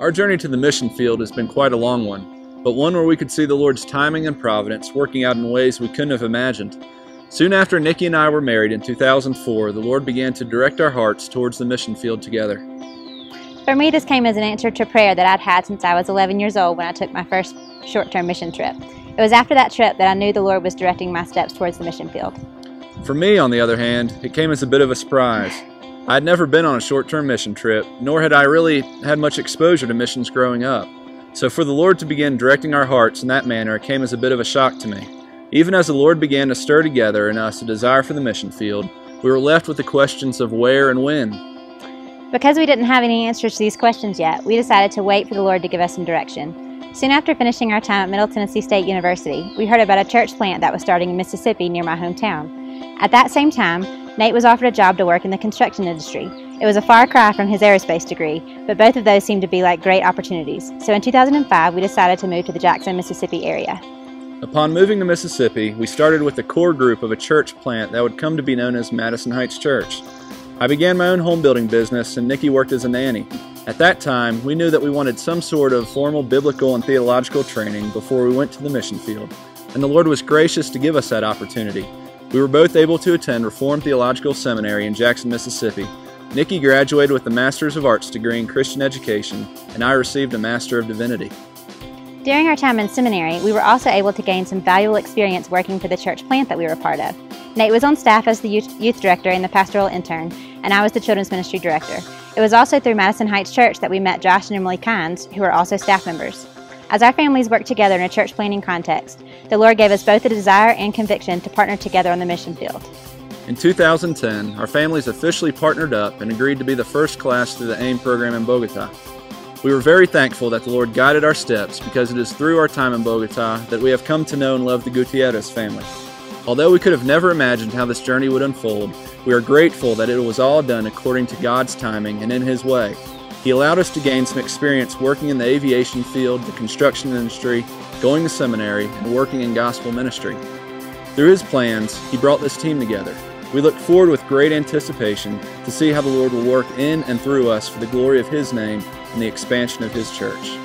Our journey to the mission field has been quite a long one, but one where we could see the Lord's timing and providence working out in ways we couldn't have imagined. Soon after Nikki and I were married in 2004, the Lord began to direct our hearts towards the mission field together. For me, this came as an answer to prayer that I'd had since I was 11 years old when I took my first short-term mission trip. It was after that trip that I knew the Lord was directing my steps towards the mission field. For me, on the other hand, it came as a bit of a surprise. I had never been on a short-term mission trip, nor had I really had much exposure to missions growing up. So for the Lord to begin directing our hearts in that manner came as a bit of a shock to me. Even as the Lord began to stir together in us a desire for the mission field, we were left with the questions of where and when. Because we didn't have any answers to these questions yet, we decided to wait for the Lord to give us some direction. Soon after finishing our time at Middle Tennessee State University, we heard about a church plant that was starting in Mississippi near my hometown. At that same time, Nate was offered a job to work in the construction industry. It was a far cry from his aerospace degree, but both of those seemed to be like great opportunities. So in 2005, we decided to move to the Jackson, Mississippi area. Upon moving to Mississippi, we started with the core group of a church plant that would come to be known as Madison Heights Church. I began my own home building business and Nikki worked as a nanny. At that time, we knew that we wanted some sort of formal biblical and theological training before we went to the mission field, and the Lord was gracious to give us that opportunity. We were both able to attend Reformed Theological Seminary in Jackson, Mississippi. Nikki graduated with a Master's of Arts degree in Christian Education, and I received a Master of Divinity. During our time in seminary, we were also able to gain some valuable experience working for the church plant that we were a part of. Nate was on staff as the youth director and the pastoral intern, and I was the children's ministry director. It was also through Madison Heights Church that we met Josh and Emily Kynes, who are also staff members. As our families worked together in a church planting context, the Lord gave us both a desire and conviction to partner together on the mission field. In 2010, our families officially partnered up and agreed to be the first class through the AIM program in Bogota. We were very thankful that the Lord guided our steps because it is through our time in Bogota that we have come to know and love the Gutierrez family. Although we could have never imagined how this journey would unfold, we are grateful that it was all done according to God's timing and in His way. He allowed us to gain some experience working in the aviation field, the construction industry, going to seminary, and working in gospel ministry. Through His plans, He brought this team together. We look forward with great anticipation to see how the Lord will work in and through us for the glory of His name and the expansion of His church.